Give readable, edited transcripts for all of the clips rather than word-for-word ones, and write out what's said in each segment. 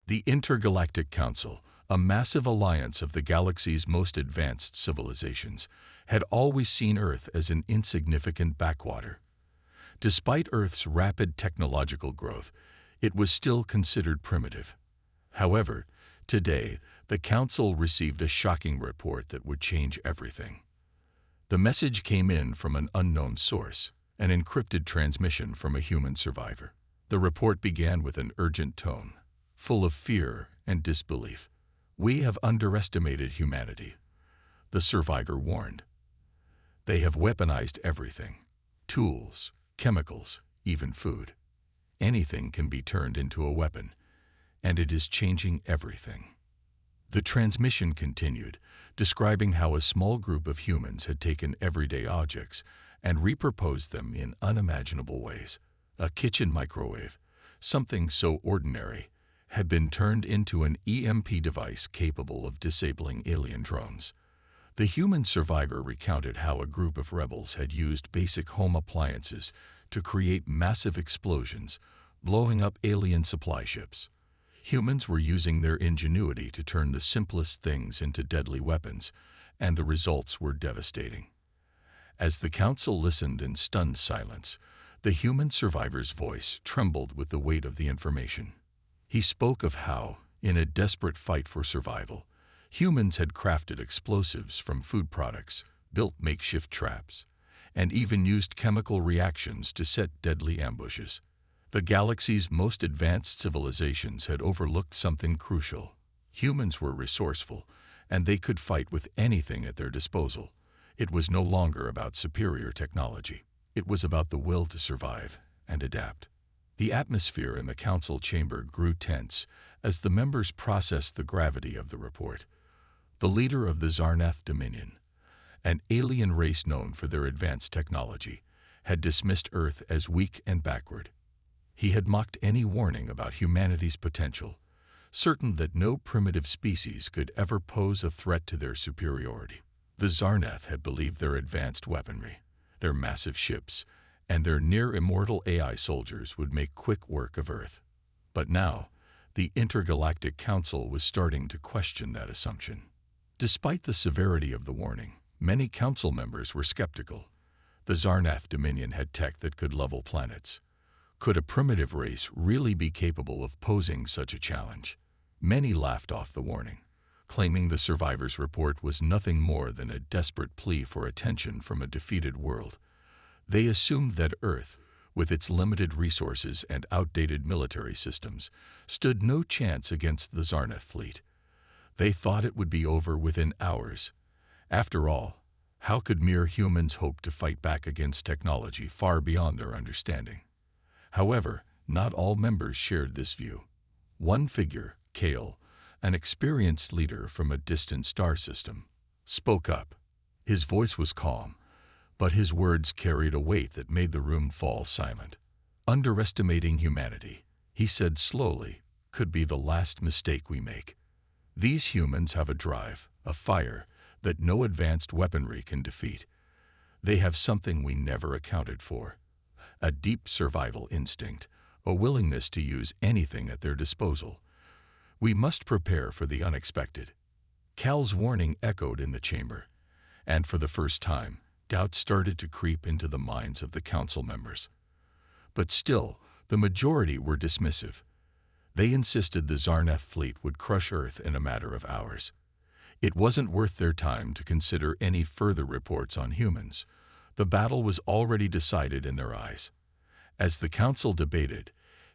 The Intergalactic Council, a massive alliance of the galaxy's most advanced civilizations, had always seen Earth as an insignificant backwater. Despite Earth's rapid technological growth, it was still considered primitive. However, today, the Council received a shocking report that would change everything. The message came in from an unknown source, an encrypted transmission from a human survivor. The report began with an urgent tone, full of fear and disbelief. "We have underestimated humanity," the survivor warned. "They have weaponized everything. Tools, chemicals, even food. Anything can be turned into a weapon, and it is changing everything." The transmission continued, describing how a small group of humans had taken everyday objects and repurposed them in unimaginable ways. A kitchen microwave, something so ordinary, had been turned into an EMP device capable of disabling alien drones. The human survivor recounted how a group of rebels had used basic home appliances to create massive explosions, blowing up alien supply ships. Humans were using their ingenuity to turn the simplest things into deadly weapons, and the results were devastating. As the Council listened in stunned silence, the human survivor's voice trembled with the weight of the information. He spoke of how, in a desperate fight for survival, humans had crafted explosives from food products, built makeshift traps, and even used chemical reactions to set deadly ambushes. The galaxy's most advanced civilizations had overlooked something crucial. Humans were resourceful, and they could fight with anything at their disposal. It was no longer about superior technology. It was about the will to survive and adapt. The atmosphere in the council chamber grew tense as the members processed the gravity of the report. The leader of the Zarnath Dominion, an alien race known for their advanced technology, had dismissed Earth as weak and backward. He had mocked any warning about humanity's potential, certain that no primitive species could ever pose a threat to their superiority. The Zarnath had believed their advanced weaponry, their massive ships, and their near-immortal AI soldiers would make quick work of Earth. But now, the Intergalactic Council was starting to question that assumption. Despite the severity of the warning, many council members were skeptical. The Zarnath Dominion had tech that could level planets. Could a primitive race really be capable of posing such a challenge? Many laughed off the warning, claiming the survivors' report was nothing more than a desperate plea for attention from a defeated world. They assumed that Earth, with its limited resources and outdated military systems, stood no chance against the Zarnath fleet. They thought it would be over within hours. After all, how could mere humans hope to fight back against technology far beyond their understanding? However, not all members shared this view. One figure, Kale, an experienced leader from a distant star system, spoke up. His voice was calm, but his words carried a weight that made the room fall silent. "Underestimating humanity," he said slowly, "could be the last mistake we make. These humans have a drive, a fire, that no advanced weaponry can defeat. They have something we never accounted for. A deep survival instinct, a willingness to use anything at their disposal. We must prepare for the unexpected." Cal's warning echoed in the chamber, and for the first time, doubt started to creep into the minds of the council members. But still, the majority were dismissive. They insisted the Zarnath fleet would crush Earth in a matter of hours. It wasn't worth their time to consider any further reports on humans. The battle was already decided in their eyes. As the council debated,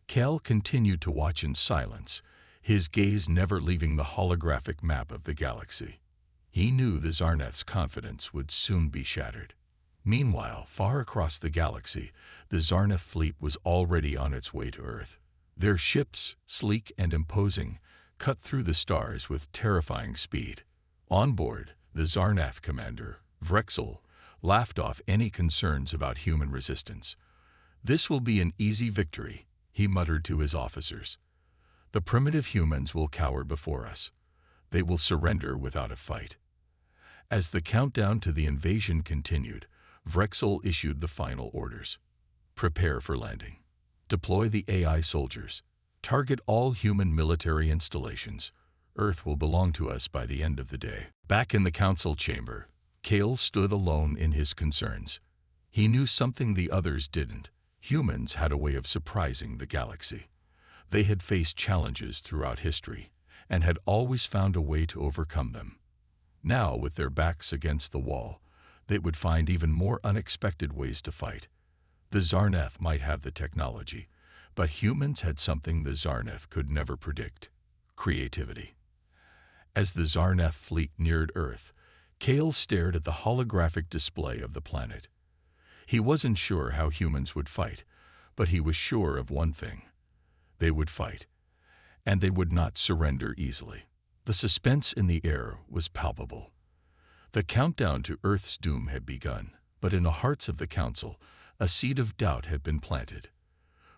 Cal continued to watch in silence, his gaze never leaving the holographic map of the galaxy. He knew the Zarnath's confidence would soon be shattered. Meanwhile, far across the galaxy, the Zarnath fleet was already on its way to Earth. Their ships, sleek and imposing, cut through the stars with terrifying speed. On board, the Zarnath commander, Vrexel, laughed off any concerns about human resistance. "This will be an easy victory," he muttered to his officers. "The primitive humans will cower before us. They will surrender without a fight." As the countdown to the invasion continued, Vrexel issued the final orders. "Prepare for landing. Deploy the AI soldiers. Target all human military installations. Earth will belong to us by the end of the day. Back in the council chamber, Kale stood alone in his concerns. He knew something the others didn't. Humans had a way of surprising the galaxy. They had faced challenges throughout history and had always found a way to overcome them. Now, with their backs against the wall, they would find even more unexpected ways to fight. The Zarnath might have the technology, but humans had something the Zarnath could never predict: creativity. As the Zarnath fleet neared Earth, Kale stared at the holographic display of the planet. He wasn't sure how humans would fight, but he was sure of one thing: they would fight, and they would not surrender easily. The suspense in the air was palpable. The countdown to Earth's doom had begun, but in the hearts of the Council, a seed of doubt had been planted.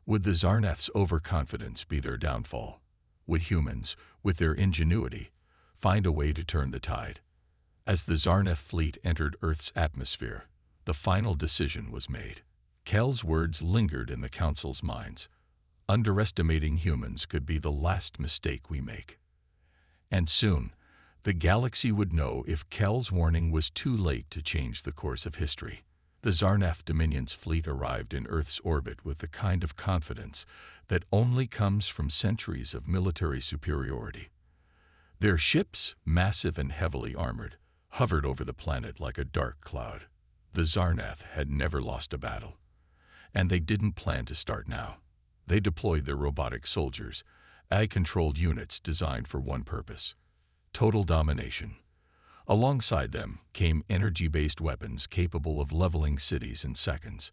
Would the Zarnath's overconfidence be their downfall? Would humans, with their ingenuity, find a way to turn the tide? As the Zarnath fleet entered Earth's atmosphere, the final decision was made. Kel's words lingered in the Council's minds. Underestimating humans could be the last mistake we make. And soon, the galaxy would know if Kel's warning was too late to change the course of history. The Zarnath Dominion's fleet arrived in Earth's orbit with the kind of confidence that only comes from centuries of military superiority. Their ships, massive and heavily armored, hovered over the planet like a dark cloud. The Zarnath had never lost a battle, and they didn't plan to start now. They deployed their robotic soldiers, AI-controlled units designed for one purpose: total domination. Alongside them came energy-based weapons capable of leveling cities in seconds.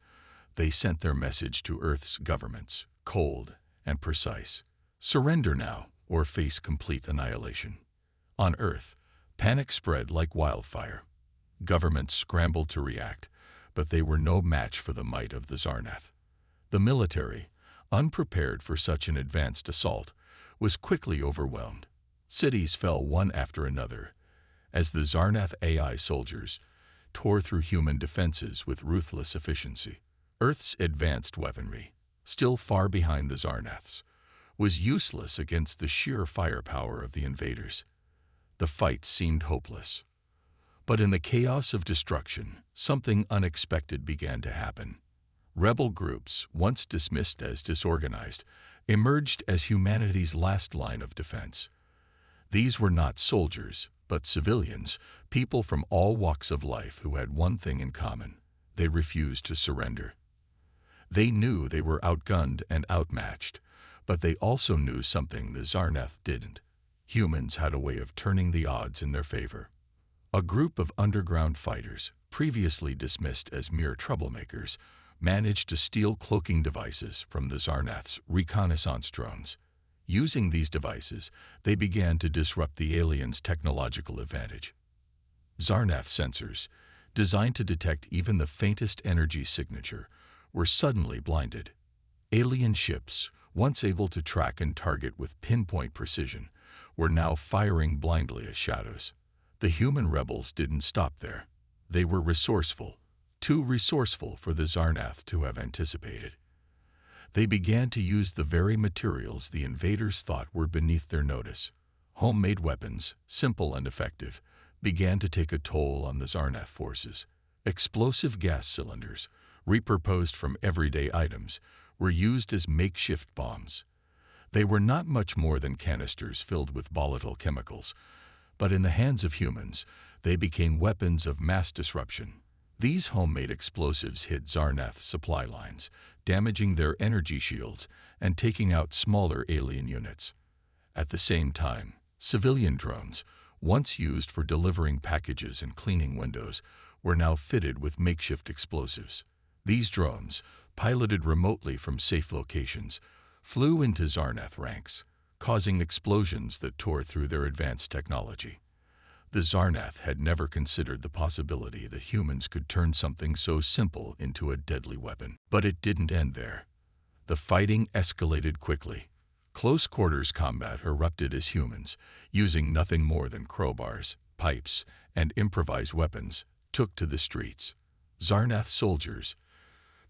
They sent their message to Earth's governments, cold and precise: surrender now or face complete annihilation. On Earth, panic spread like wildfire. Governments scrambled to react, but they were no match for the might of the Zarnath. The military, unprepared for such an advanced assault, was quickly overwhelmed. Cities fell one after another, as the Zarnath AI soldiers tore through human defenses with ruthless efficiency. Earth's advanced weaponry, still far behind the Zarnath's, was useless against the sheer firepower of the invaders. The fight seemed hopeless. But in the chaos of destruction, something unexpected began to happen. Rebel groups, once dismissed as disorganized, emerged as humanity's last line of defense. These were not soldiers, but civilians, people from all walks of life who had one thing in common: they refused to surrender. They knew they were outgunned and outmatched, but they also knew something the Zarnath didn't. Humans had a way of turning the odds in their favor. A group of underground fighters, previously dismissed as mere troublemakers, managed to steal cloaking devices from the Zarnath's reconnaissance drones. Using these devices, they began to disrupt the aliens' technological advantage. Zarnath sensors, designed to detect even the faintest energy signature, were suddenly blinded. Alien ships, once able to track and target with pinpoint precision, were now firing blindly as shadows. The human rebels didn't stop there. They were resourceful, too resourceful for the Zarnath to have anticipated. They began to use the very materials the invaders thought were beneath their notice. Homemade weapons, simple and effective, began to take a toll on the Zarnath forces. Explosive gas cylinders, repurposed from everyday items, were used as makeshift bombs. They were not much more than canisters filled with volatile chemicals, but in the hands of humans, they became weapons of mass disruption. These homemade explosives hit Zarnath supply lines, damaging their energy shields and taking out smaller alien units. At the same time, civilian drones, once used for delivering packages and cleaning windows, were now fitted with makeshift explosives. These drones, piloted remotely from safe locations, flew into Zarnath ranks, causing explosions that tore through their advanced technology. The Zarnath had never considered the possibility that humans could turn something so simple into a deadly weapon. But it didn't end there. The fighting escalated quickly. Close-quarters combat erupted as humans, using nothing more than crowbars, pipes, and improvised weapons, took to the streets. Zarnath soldiers,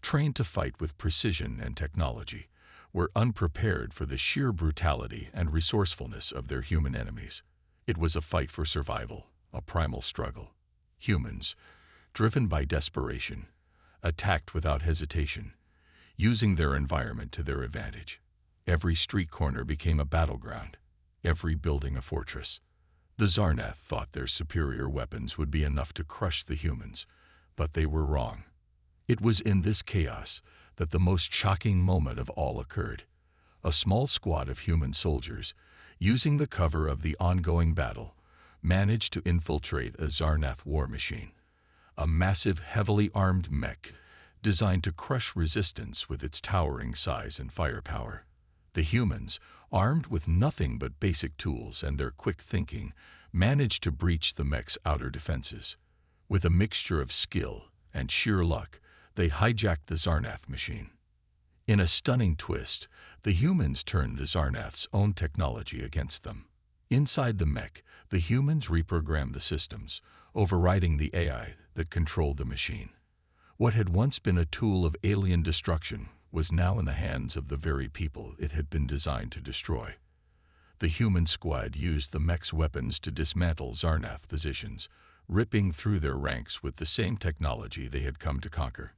trained to fight with precision and technology, were unprepared for the sheer brutality and resourcefulness of their human enemies. It was a fight for survival, a primal struggle. Humans, driven by desperation, attacked without hesitation, using their environment to their advantage. Every street corner became a battleground, every building a fortress. The Zarnath thought their superior weapons would be enough to crush the humans, but they were wrong. It was in this chaos that the most shocking moment of all occurred. A small squad of human soldiers, using the cover of the ongoing battle, managed to infiltrate a Zarnath war machine, a massive, heavily armed mech designed to crush resistance with its towering size and firepower. The humans, armed with nothing but basic tools and their quick thinking, managed to breach the mech's outer defenses. With a mixture of skill and sheer luck, they hijacked the Zarnath machine. In a stunning twist, the humans turned the Zarnath's own technology against them. Inside the mech, the humans reprogrammed the systems, overriding the AI that controlled the machine. What had once been a tool of alien destruction was now in the hands of the very people it had been designed to destroy. The human squad used the mech's weapons to dismantle Zarnath positions, ripping through their ranks with the same technology they had come to conquer.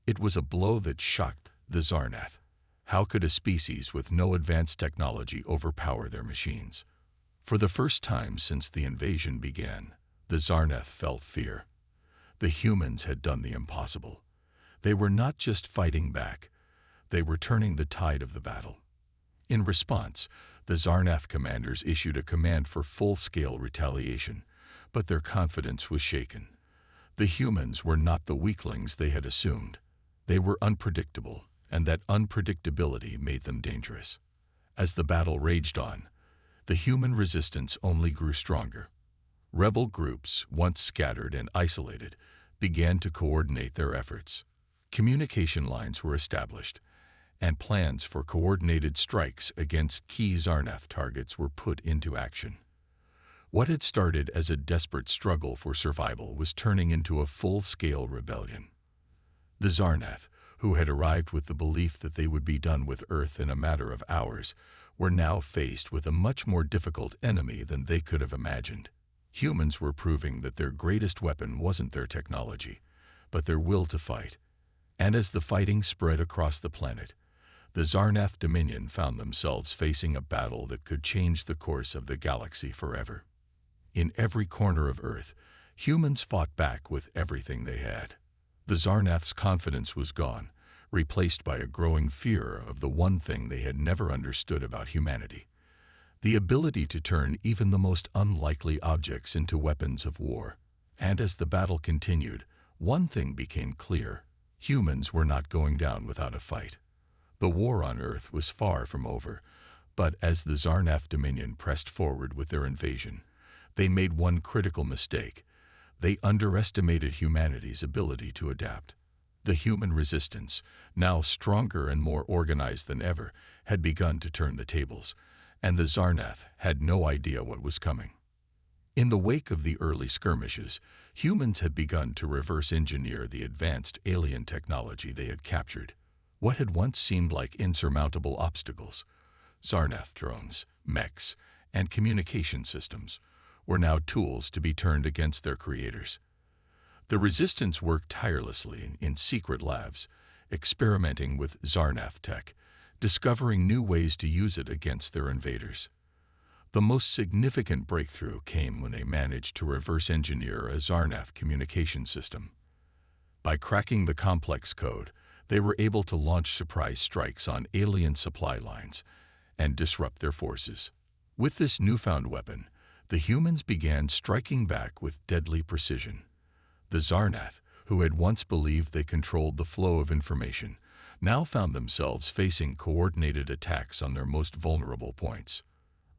It was a blow that shocked the Zarnath. How could a species with no advanced technology overpower their machines? For the first time since the invasion began, the Zarnath felt fear. The humans had done the impossible. They were not just fighting back, they were turning the tide of the battle. In response, the Zarnath commanders issued a command for full-scale retaliation, but their confidence was shaken. The humans were not the weaklings they had assumed. They were unpredictable, and that unpredictability made them dangerous. As the battle raged on, the human resistance only grew stronger. Rebel groups, once scattered and isolated, began to coordinate their efforts. Communication lines were established, and plans for coordinated strikes against key Zarnath targets were put into action. What had started as a desperate struggle for survival was turning into a full-scale rebellion. The Zarnath, who had arrived with the belief that they would be done with Earth in a matter of hours, were now faced with a much more difficult enemy than they could have imagined. Humans were proving that their greatest weapon wasn't their technology, but their will to fight. And as the fighting spread across the planet, the Zarnath Dominion found themselves facing a battle that could change the course of the galaxy forever. In every corner of Earth, humans fought back with everything they had. The Zarnath's confidence was gone, replaced by a growing fear of the one thing they had never understood about humanity: the ability to turn even the most unlikely objects into weapons of war. And as the battle continued, one thing became clear: humans were not going down without a fight. The war on Earth was far from over, but as the Zarnath Dominion pressed forward with their invasion, they made one critical mistake. They underestimated humanity's ability to adapt. The human resistance, now stronger and more organized than ever, had begun to turn the tables, and the Zarnath had no idea what was coming. In the wake of the early skirmishes, humans had begun to reverse engineer the advanced alien technology they had captured. What had once seemed like insurmountable obstacles, Zarnath drones, mechs, and communication systems, were now tools to be turned against their creators. The Resistance worked tirelessly in secret labs, experimenting with Zarnath tech, discovering new ways to use it against their invaders. The most significant breakthrough came when they managed to reverse engineer a Zarnath communication system. By cracking the complex code, they were able to launch surprise strikes on alien supply lines and disrupt their forces. With this newfound weapon, the humans began striking back with deadly precision. The Zarnath, who had once believed they controlled the flow of information, now found themselves facing coordinated attacks on their most vulnerable points.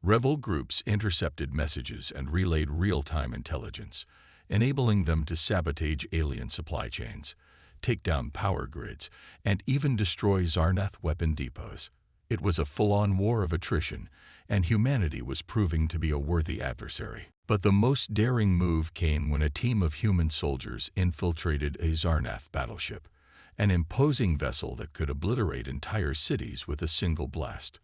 Rebel groups intercepted messages and relayed real-time intelligence, enabling them to sabotage alien supply chains, take down power grids, and even destroy Zarnath weapon depots. It was a full-on war of attrition, and humanity was proving to be a worthy adversary. But the most daring move came when a team of human soldiers infiltrated a Zarnath battleship an imposing vessel that could obliterate entire cities with a single blast.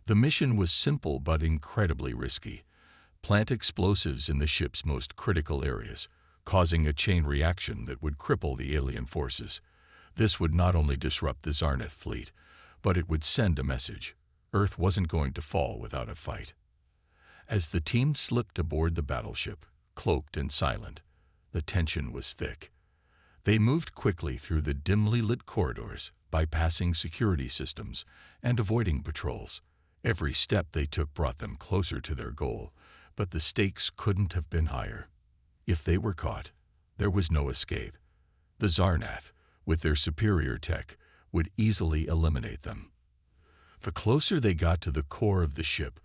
The mission was simple but incredibly risky. Plant explosives in the ship's most critical areas, causing a chain reaction that would cripple the alien forces. This would not only disrupt the Zarnath fleet, but it would send a message. Earth wasn't going to fall without a fight. As the team slipped aboard the battleship, cloaked and silent, the tension was thick. They moved quickly through the dimly lit corridors, bypassing security systems and avoiding patrols. Every step they took brought them closer to their goal, but the stakes couldn't have been higher. If they were caught, there was no escape. The Zarnath, with their superior tech, would easily eliminate them. The closer they got to the core of the ship,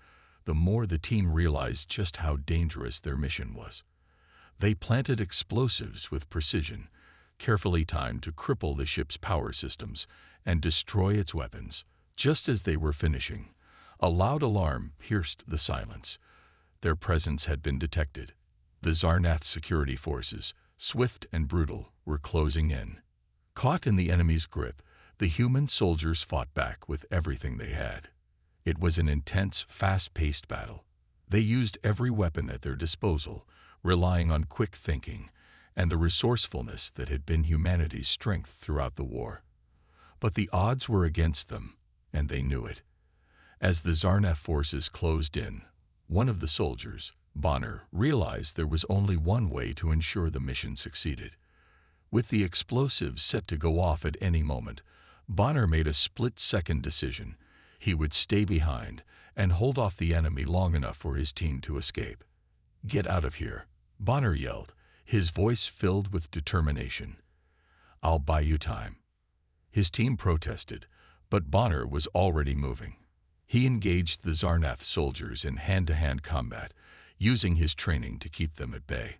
the more the team realized just how dangerous their mission was. They planted explosives with precision, carefully timed to cripple the ship's power systems and destroy its weapons. Just as they were finishing, a loud alarm pierced the silence. Their presence had been detected. The Zarnath security forces, swift and brutal, were closing in. Caught in the enemy's grip, the human soldiers fought back with everything they had. It was an intense, fast-paced battle. They used every weapon at their disposal, relying on quick thinking and the resourcefulness that had been humanity's strength throughout the war. But the odds were against them, and they knew it. As the Zarnath forces closed in, one of the soldiers, Bonner, realized there was only one way to ensure the mission succeeded. With the explosives set to go off at any moment, Bonner made a split-second decision. He would stay behind and hold off the enemy long enough for his team to escape. "Get out of here," Bonner yelled, his voice filled with determination. "I'll buy you time." His team protested, but Bonner was already moving. He engaged the Zarnath soldiers in hand-to-hand combat, using his training to keep them at bay.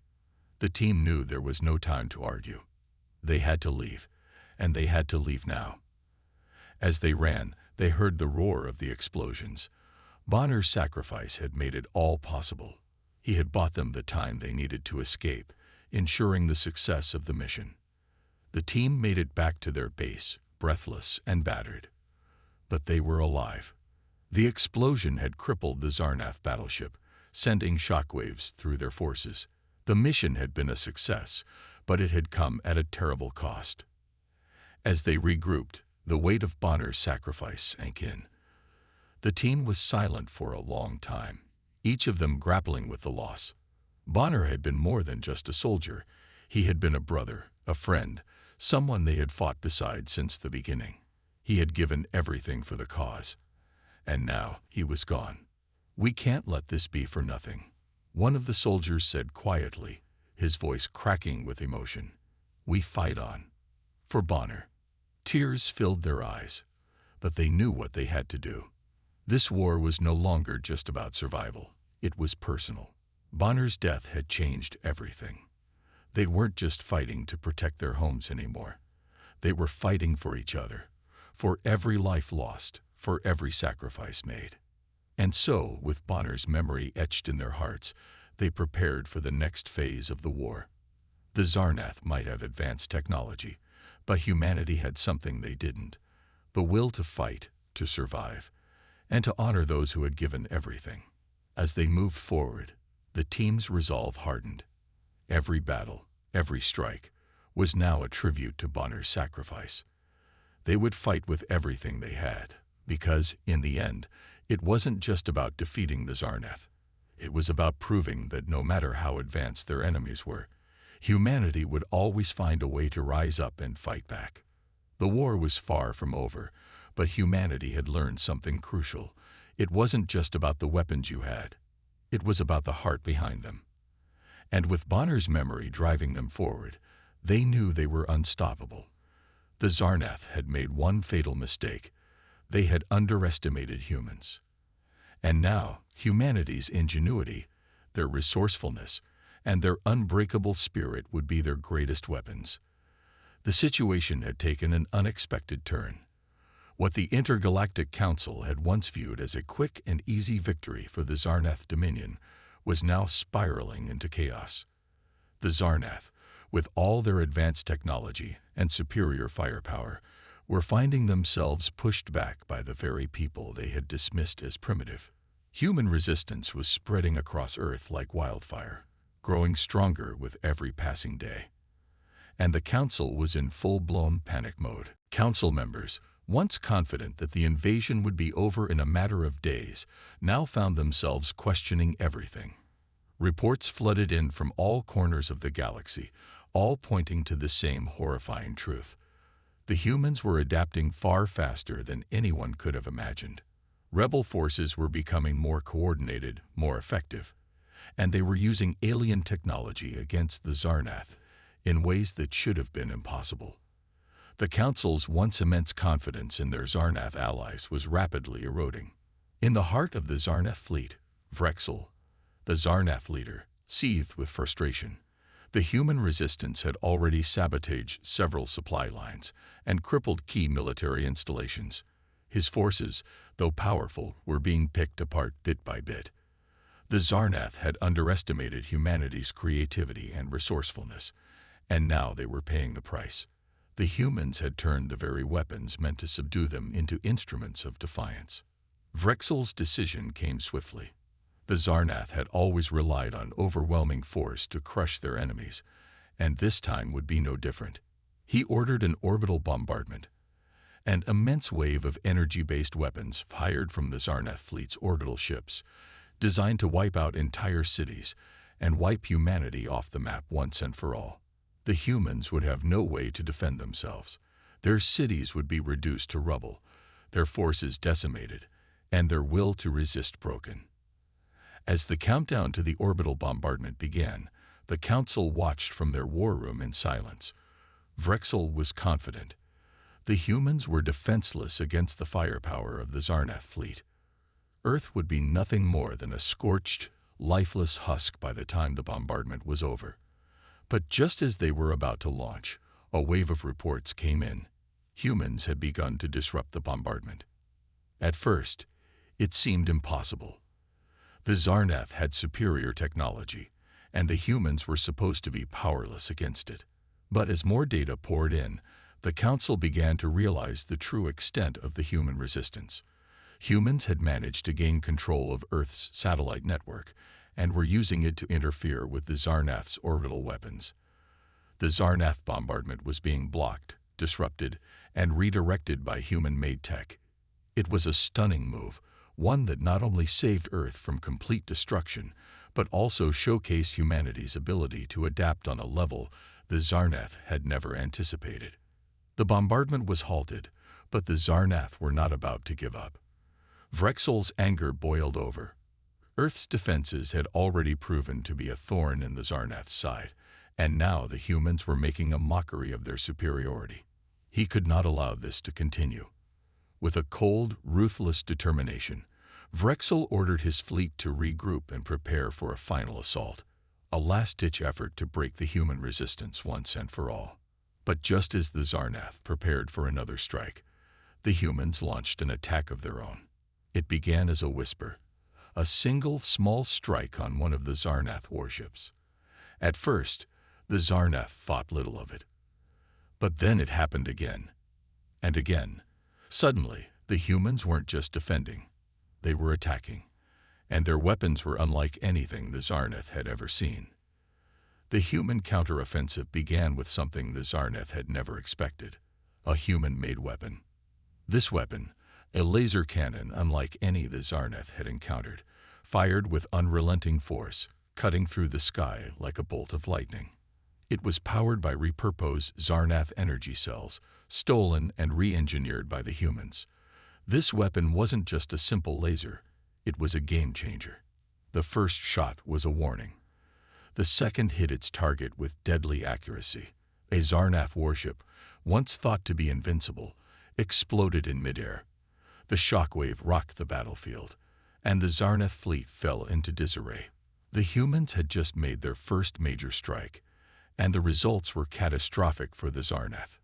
The team knew there was no time to argue. They had to leave, and they had to leave now. As they ran, they heard the roar of the explosions. Bonner's sacrifice had made it all possible. He had bought them the time they needed to escape, ensuring the success of the mission. The team made it back to their base, breathless and battered. But they were alive. The explosion had crippled the Zarnath battleship, sending shockwaves through their forces. The mission had been a success, but it had come at a terrible cost. As they regrouped, the weight of Bonner's sacrifice sank in. The team was silent for a long time, each of them grappling with the loss. Bonner had been more than just a soldier. He had been a brother, a friend, someone they had fought beside since the beginning. He had given everything for the cause. And now he was gone. "We can't let this be for nothing," one of the soldiers said quietly, his voice cracking with emotion. "We fight on. For Bonner." Tears filled their eyes, but they knew what they had to do. This war was no longer just about survival. It was personal. Bonner's death had changed everything. They weren't just fighting to protect their homes anymore. They were fighting for each other, for every life lost, for every sacrifice made. And so, with Bonner's memory etched in their hearts, they prepared for the next phase of the war. The Zarnath might have advanced technology, but humanity had something they didn't: the will to fight, to survive, and to honor those who had given everything. As they moved forward, the team's resolve hardened. Every battle, every strike, was now a tribute to Bonner's sacrifice. They would fight with everything they had, because, in the end, it wasn't just about defeating the Zarnath. It was about proving that no matter how advanced their enemies were, humanity would always find a way to rise up and fight back. The war was far from over, but humanity had learned something crucial. It wasn't just about the weapons you had. It was about the heart behind them. And with Bonner's memory driving them forward, they knew they were unstoppable. The Zarnath had made one fatal mistake. They had underestimated humans. And now, humanity's ingenuity, their resourcefulness, and their unbreakable spirit would be their greatest weapons. The situation had taken an unexpected turn. What the Intergalactic Council had once viewed as a quick and easy victory for the Zarnath Dominion was now spiraling into chaos. The Zarnath, with all their advanced technology and superior firepower, were finding themselves pushed back by the very people they had dismissed as primitive. Human resistance was spreading across Earth like wildfire, growing stronger with every passing day. And the Council was in full-blown panic mode. Council members, once confident that the invasion would be over in a matter of days, now found themselves questioning everything. Reports flooded in from all corners of the galaxy, all pointing to the same horrifying truth. The humans were adapting far faster than anyone could have imagined. Rebel forces were becoming more coordinated, more effective, and they were using alien technology against the Zarnath in ways that should have been impossible. The Council's once immense confidence in their Zarnath allies was rapidly eroding. In the heart of the Zarnath fleet, Vrexel, the Zarnath leader, seethed with frustration. The human resistance had already sabotaged several supply lines and crippled key military installations. His forces, though powerful, were being picked apart bit by bit. The Zarnath had underestimated humanity's creativity and resourcefulness, and now they were paying the price. The humans had turned the very weapons meant to subdue them into instruments of defiance. Vrexel's decision came swiftly. The Zarnath had always relied on overwhelming force to crush their enemies, and this time would be no different. He ordered an orbital bombardment. An immense wave of energy-based weapons fired from the Zarnath fleet's orbital ships, designed to wipe out entire cities and wipe humanity off the map once and for all. The humans would have no way to defend themselves. Their cities would be reduced to rubble, their forces decimated, and their will to resist broken. As the countdown to the orbital bombardment began, the Council watched from their war room in silence. Vrexel was confident. The humans were defenseless against the firepower of the Zarnath fleet. Earth would be nothing more than a scorched, lifeless husk by the time the bombardment was over. But just as they were about to launch, a wave of reports came in. Humans had begun to disrupt the bombardment. At first, it seemed impossible. The Zarnath had superior technology, and the humans were supposed to be powerless against it. But as more data poured in, the Council began to realize the true extent of the human resistance. Humans had managed to gain control of Earth's satellite network and were using it to interfere with the Zarnath's orbital weapons. The Zarnath bombardment was being blocked, disrupted, and redirected by human-made tech. It was a stunning move, one that not only saved Earth from complete destruction, but also showcased humanity's ability to adapt on a level the Zarnath had never anticipated. The bombardment was halted, but the Zarnath were not about to give up. Vrexel's anger boiled over. Earth's defenses had already proven to be a thorn in the Zarnath's side, and now the humans were making a mockery of their superiority. He could not allow this to continue. With a cold, ruthless determination, Vrexel ordered his fleet to regroup and prepare for a final assault, a last-ditch effort to break the human resistance once and for all. But just as the Zarnath prepared for another strike, the humans launched an attack of their own. It began as a whisper, a single small strike on one of the Zarnath warships. At first, the Zarnath thought little of it. But then it happened again, and again. Suddenly, the humans weren't just defending. They were attacking, and their weapons were unlike anything the Zarnath had ever seen. The human counteroffensive began with something the Zarnath had never expected, a human-made weapon. This weapon, a laser cannon unlike any the Zarnath had encountered, fired with unrelenting force, cutting through the sky like a bolt of lightning. It was powered by repurposed Zarnath energy cells, stolen and re-engineered by the humans. This weapon wasn't just a simple laser, it was a game-changer. The first shot was a warning. The second hit its target with deadly accuracy. A Zarnath warship, once thought to be invincible, exploded in midair. The shockwave rocked the battlefield, and the Zarnath fleet fell into disarray. The humans had just made their first major strike, and the results were catastrophic for the Zarnath.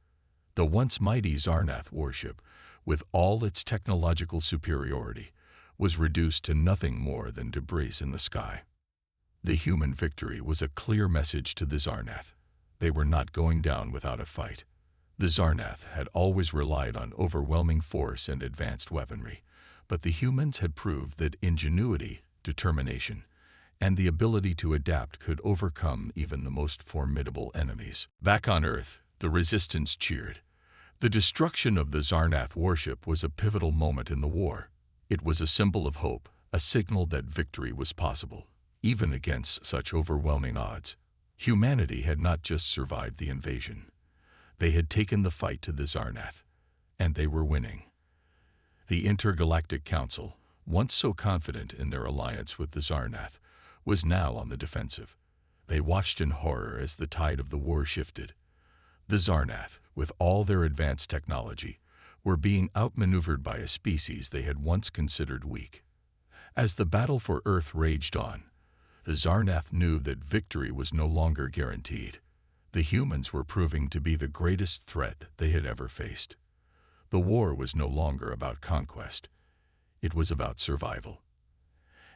The once mighty Zarnath warship, with all its technological superiority, was reduced to nothing more than debris in the sky. The human victory was a clear message to the Zarnath. they were not going down without a fight. The Zarnath had always relied on overwhelming force and advanced weaponry, but the humans had proved that ingenuity, determination, and the ability to adapt could overcome even the most formidable enemies. Back on Earth, the Resistance cheered. The destruction of the Zarnath warship was a pivotal moment in the war. It was a symbol of hope, a signal that victory was possible, even against such overwhelming odds. Humanity had not just survived the invasion. They had taken the fight to the Zarnath, and they were winning. The Intergalactic Council, once so confident in their alliance with the Zarnath, was now on the defensive. They watched in horror as the tide of the war shifted. The Zarnath, with all their advanced technology, were being outmaneuvered by a species they had once considered weak. As the battle for Earth raged on, the Zarnath knew that victory was no longer guaranteed. The humans were proving to be the greatest threat they had ever faced. The war was no longer about conquest. It was about survival.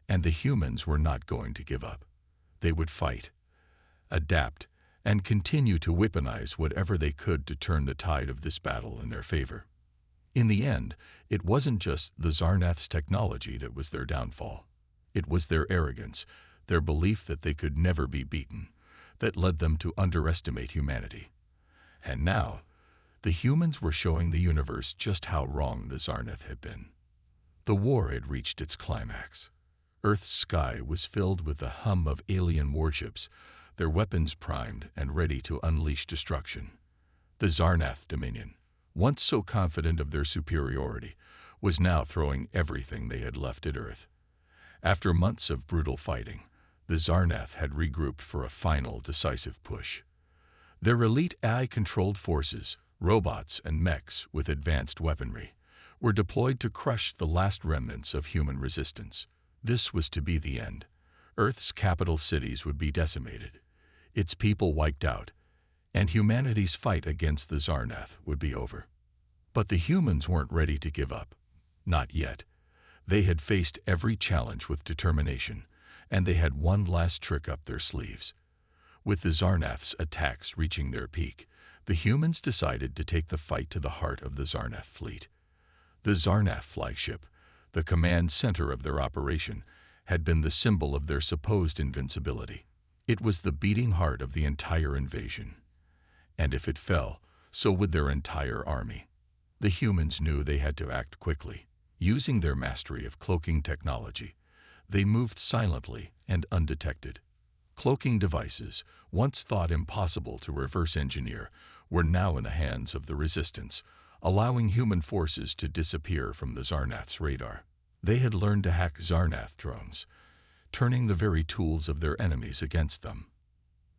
And the humans were not going to give up. They would fight, adapt, and continue to weaponize whatever they could to turn the tide of this battle in their favor. In the end, it wasn't just the Zarnath's technology that was their downfall. It was their arrogance, their belief that they could never be beaten, that led them to underestimate humanity. And now, the humans were showing the universe just how wrong the Zarnath had been. The war had reached its climax. Earth's sky was filled with the hum of alien warships, their weapons primed and ready to unleash destruction. The Zarnath Dominion, once so confident of their superiority, was now throwing everything they had left at Earth. After months of brutal fighting, the Zarnath had regrouped for a final decisive push. Their elite AI-controlled forces, robots and mechs with advanced weaponry, were deployed to crush the last remnants of human resistance. This was to be the end. Earth's capital cities would be decimated, its people wiped out, and humanity's fight against the Zarnath would be over. But the humans weren't ready to give up. Not yet. They had faced every challenge with determination, and they had one last trick up their sleeves. With the Zarnath's attacks reaching their peak, the humans decided to take the fight to the heart of the Zarnath fleet. The Zarnath flagship, the command center of their operation, had been the symbol of their supposed invincibility. It was the beating heart of the entire invasion. And if it fell, so would their entire army. The humans knew they had to act quickly. Using their mastery of cloaking technology, they moved silently and undetected. Cloaking devices, once thought impossible to reverse engineer, were now in the hands of the Resistance, allowing human forces to disappear from the Zarnath's radar. They had learned to hack Zarnath drones, turning the very tools of their enemies against them.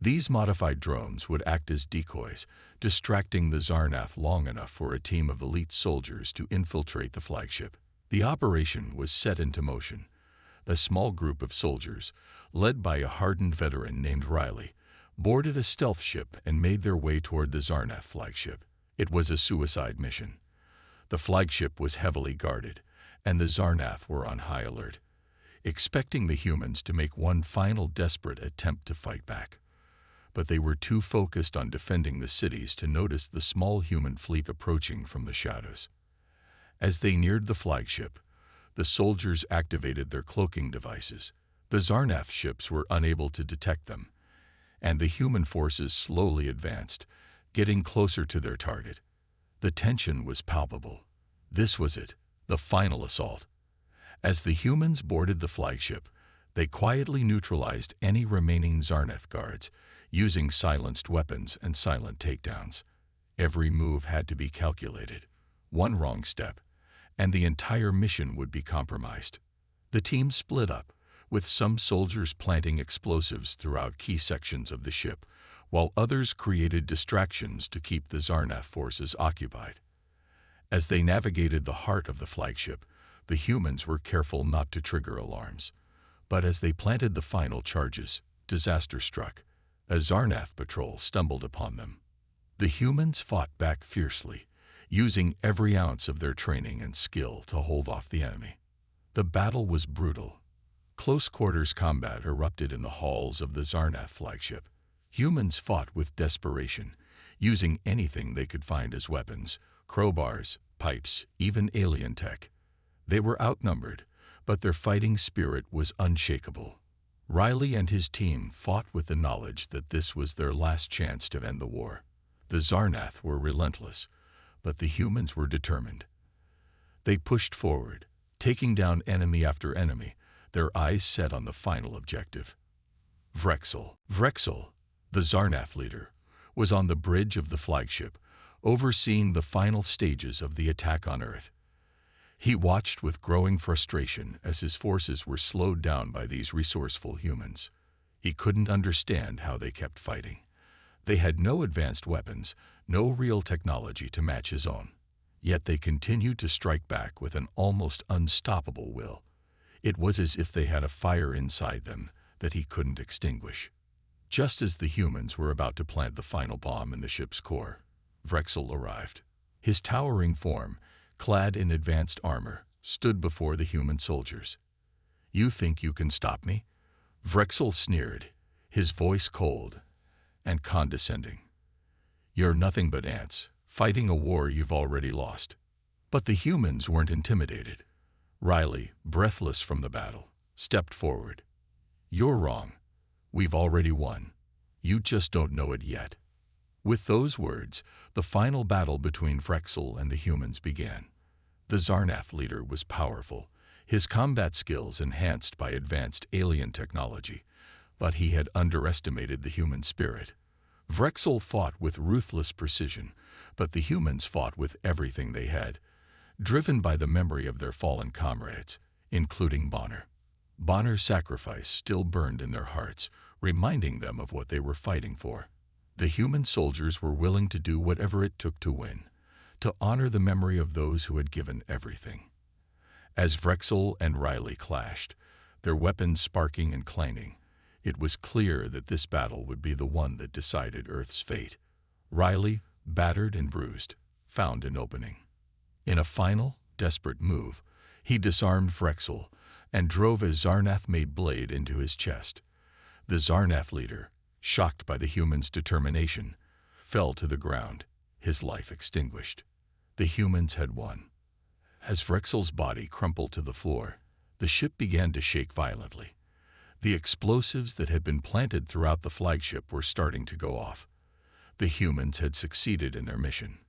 These modified drones would act as decoys, distracting the Zarnath long enough for a team of elite soldiers to infiltrate the flagship. The operation was set into motion. A small group of soldiers, led by a hardened veteran named Riley, boarded a stealth ship and made their way toward the Zarnath flagship. It was a suicide mission. The flagship was heavily guarded, and the Zarnath were on high alert, expecting the humans to make one final desperate attempt to fight back. But they were too focused on defending the cities to notice the small human fleet approaching from the shadows. As they neared the flagship, the soldiers activated their cloaking devices. The Zarnath ships were unable to detect them, and the human forces slowly advanced, getting closer to their target. The tension was palpable. This was it, the final assault. As the humans boarded the flagship, they quietly neutralized any remaining Zarnath guards, using silenced weapons and silent takedowns. Every move had to be calculated. One wrong step, and the entire mission would be compromised. The team split up, with some soldiers planting explosives throughout key sections of the ship, while others created distractions to keep the Zarnath forces occupied. As they navigated the heart of the flagship, the humans were careful not to trigger alarms. But as they planted the final charges, disaster struck. A Zarnath patrol stumbled upon them. The humans fought back fiercely, using every ounce of their training and skill to hold off the enemy. The battle was brutal. Close-quarters combat erupted in the halls of the Zarnath flagship. Humans fought with desperation, using anything they could find as weapons, crowbars, pipes, even alien tech. They were outnumbered, but their fighting spirit was unshakable. Riley and his team fought with the knowledge that this was their last chance to end the war. The Zarnath were relentless, but the humans were determined. They pushed forward, taking down enemy after enemy, their eyes set on the final objective. Vrexel, the Zarnath leader, was on the bridge of the flagship, overseeing the final stages of the attack on Earth. He watched with growing frustration as his forces were slowed down by these resourceful humans. He couldn't understand how they kept fighting. They had no advanced weapons, no real technology to match his own. Yet they continued to strike back with an almost unstoppable will. It was as if they had a fire inside them that he couldn't extinguish. Just as the humans were about to plant the final bomb in the ship's core, Vrexel arrived. His towering form, clad in advanced armor, stood before the human soldiers. "You think you can stop me?" Vrexel sneered, his voice cold and condescending. "You're nothing but ants, fighting a war you've already lost." But the humans weren't intimidated. Riley, breathless from the battle, stepped forward. "You're wrong. We've already won. You just don't know it yet." With those words, the final battle between Vrexel and the humans began. The Zarnath leader was powerful, his combat skills enhanced by advanced alien technology, but he had underestimated the human spirit. Vrexel fought with ruthless precision, but the humans fought with everything they had, driven by the memory of their fallen comrades, including Bonner. Bonner's sacrifice still burned in their hearts, reminding them of what they were fighting for. The human soldiers were willing to do whatever it took to win, to honor the memory of those who had given everything. As Vrexel and Riley clashed, their weapons sparking and clanging, it was clear that this battle would be the one that decided Earth's fate. Riley, battered and bruised, found an opening. In a final, desperate move, he disarmed Vrexel and drove a Zarnath-made blade into his chest. The Zarnath leader, shocked by the human's determination, fell to the ground, his life extinguished. The humans had won. As Vrexel's body crumpled to the floor, the ship began to shake violently. The explosives that had been planted throughout the flagship were starting to go off. The humans had succeeded in their mission.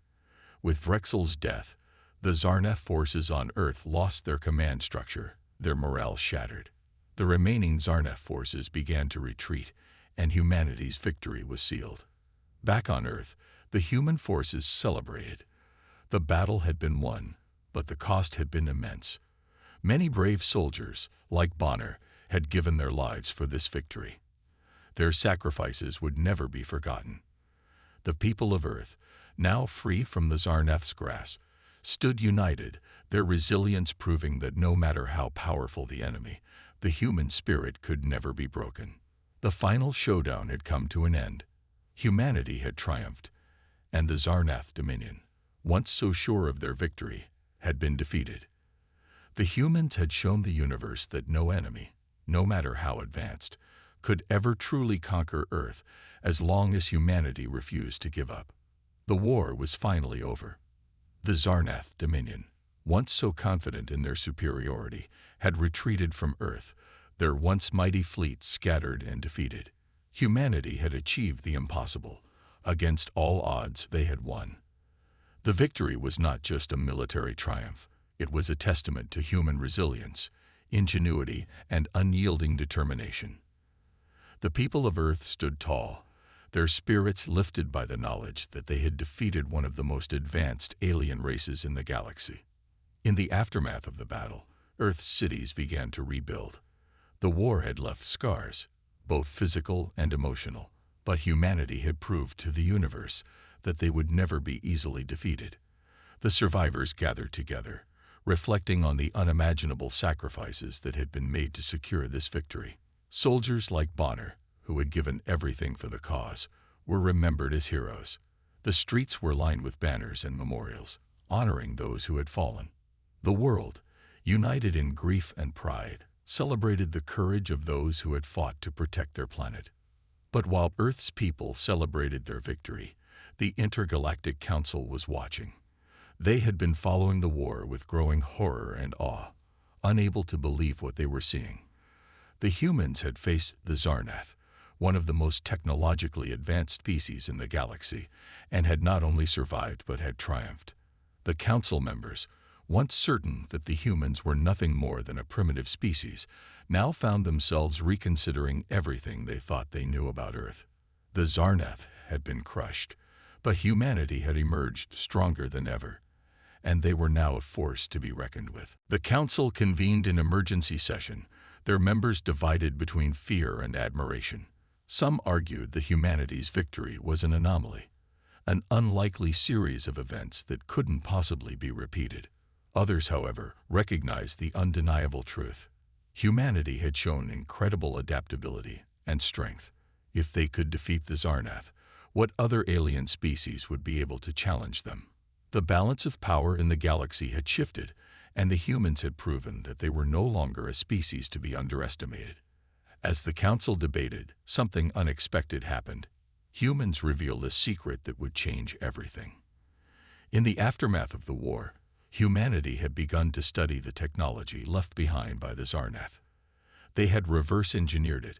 With Vrexel's death, the Zarnath forces on Earth lost their command structure, their morale shattered. The remaining Zarnath forces began to retreat, and humanity's victory was sealed. Back on Earth, the human forces celebrated. The battle had been won, but the cost had been immense. Many brave soldiers, like Bonner, had given their lives for this victory. Their sacrifices would never be forgotten. The people of Earth, now free from the Zarnath's grasp, stood united, their resilience proving that no matter how powerful the enemy, the human spirit could never be broken. The final showdown had come to an end. Humanity had triumphed, and the Zarnath dominion, once so sure of their victory, had been defeated. The humans had shown the universe that no enemy, no matter how advanced, could ever truly conquer Earth as long as humanity refused to give up. The war was finally over. The Zarnath dominion, once so confident in their superiority, had retreated from Earth, their once mighty fleet scattered and defeated. Humanity had achieved the impossible. Against all odds, they had won. The victory was not just a military triumph. It was a testament to human resilience, ingenuity, and unyielding determination. The people of Earth stood tall, their spirits lifted by the knowledge that they had defeated one of the most advanced alien races in the galaxy. In the aftermath of the battle, Earth's cities began to rebuild. The war had left scars, both physical and emotional, but humanity had proved to the universe that they would never be easily defeated. The survivors gathered together, reflecting on the unimaginable sacrifices that had been made to secure this victory. Soldiers like Bonner, who had given everything for the cause, were remembered as heroes. The streets were lined with banners and memorials, honoring those who had fallen. The world, united in grief and pride, celebrated the courage of those who had fought to protect their planet. But while Earth's people celebrated their victory, the Intergalactic Council was watching. They had been following the war with growing horror and awe, unable to believe what they were seeing. The humans had faced the Zarnath, one of the most technologically advanced species in the galaxy, and had not only survived but had triumphed. The council members, once certain that the humans were nothing more than a primitive species, now found themselves reconsidering everything they thought they knew about Earth. The Zarnath had been crushed, but humanity had emerged stronger than ever, and they were now a force to be reckoned with. The council convened an emergency session, their members divided between fear and admiration. Some argued that humanity's victory was an anomaly, an unlikely series of events that couldn't possibly be repeated. Others, however, recognized the undeniable truth. Humanity had shown incredible adaptability and strength. If they could defeat the Zarnath, what other alien species would be able to challenge them? The balance of power in the galaxy had shifted, and the humans had proven that they were no longer a species to be underestimated. As the council debated, something unexpected happened. Humans revealed a secret that would change everything. In the aftermath of the war, humanity had begun to study the technology left behind by the Zarnath. They had reverse-engineered it,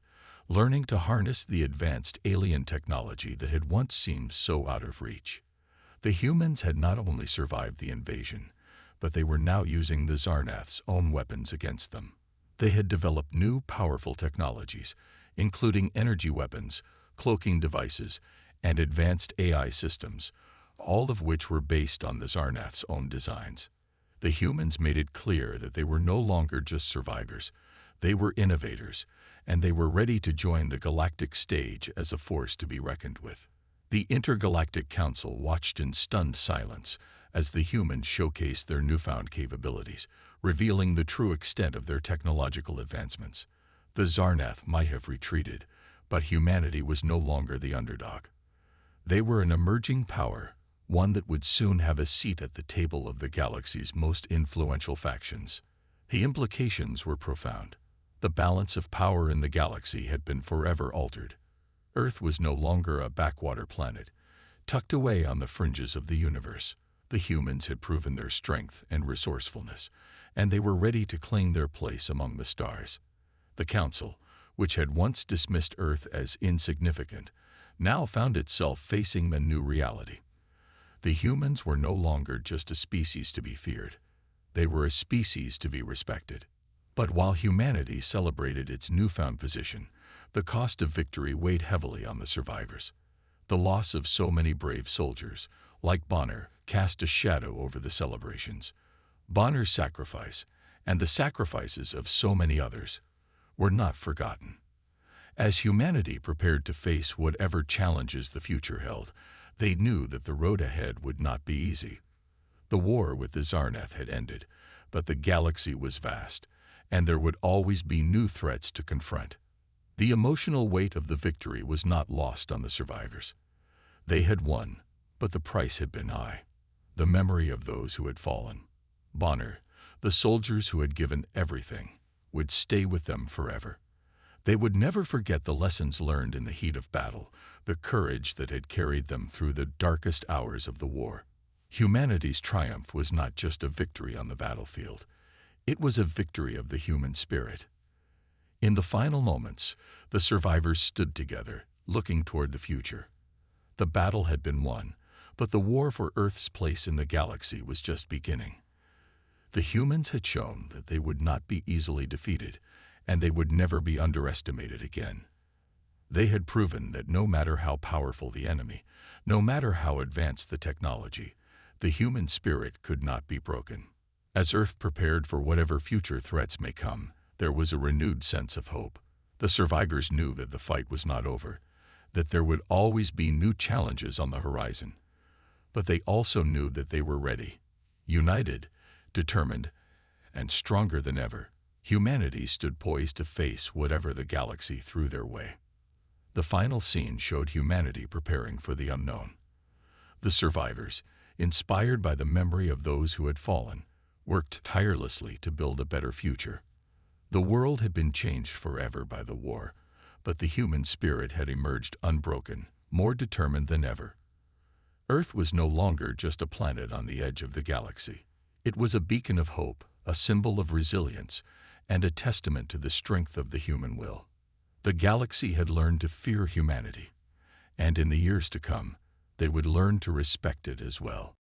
learning to harness the advanced alien technology that had once seemed so out of reach. The humans had not only survived the invasion, but they were now using the Zarnath's own weapons against them. They had developed new, powerful technologies, including energy weapons, cloaking devices, and advanced AI systems, all of which were based on the Zarnath's own designs. The humans made it clear that they were no longer just survivors. They were innovators, and they were ready to join the galactic stage as a force to be reckoned with. The Intergalactic Council watched in stunned silence as the humans showcased their newfound capabilities, revealing the true extent of their technological advancements. The Zarnath might have retreated, but humanity was no longer the underdog. They were an emerging power, one that would soon have a seat at the table of the galaxy's most influential factions. The implications were profound. The balance of power in the galaxy had been forever altered. Earth was no longer a backwater planet, tucked away on the fringes of the universe. The humans had proven their strength and resourcefulness, and they were ready to claim their place among the stars. The Council, which had once dismissed Earth as insignificant, now found itself facing a new reality. The humans were no longer just a species to be feared. They were a species to be respected. But while humanity celebrated its newfound position, the cost of victory weighed heavily on the survivors. The loss of so many brave soldiers, like Bonner, cast a shadow over the celebrations. Bonner's sacrifice, and the sacrifices of so many others, were not forgotten. As humanity prepared to face whatever challenges the future held, they knew that the road ahead would not be easy. The war with the Zarnath had ended, but the galaxy was vast, and there would always be new threats to confront. The emotional weight of the victory was not lost on the survivors. They had won, but the price had been high. The memory of those who had fallen, Bonner, the soldiers who had given everything, would stay with them forever. They would never forget the lessons learned in the heat of battle, the courage that had carried them through the darkest hours of the war. Humanity's triumph was not just a victory on the battlefield. It was a victory of the human spirit. In the final moments, the survivors stood together, looking toward the future. The battle had been won, but the war for Earth's place in the galaxy was just beginning. The humans had shown that they would not be easily defeated, and they would never be underestimated again. They had proven that no matter how powerful the enemy, no matter how advanced the technology, the human spirit could not be broken. As Earth prepared for whatever future threats may come, there was a renewed sense of hope. The survivors knew that the fight was not over, that there would always be new challenges on the horizon. But they also knew that they were ready, united, determined, and stronger than ever. Humanity stood poised to face whatever the galaxy threw their way. The final scene showed humanity preparing for the unknown. The survivors, inspired by the memory of those who had fallen, worked tirelessly to build a better future. The world had been changed forever by the war, but the human spirit had emerged unbroken, more determined than ever. Earth was no longer just a planet on the edge of the galaxy. It was a beacon of hope, a symbol of resilience, and a testament to the strength of the human will. The galaxy had learned to fear humanity, and in the years to come, they would learn to respect it as well.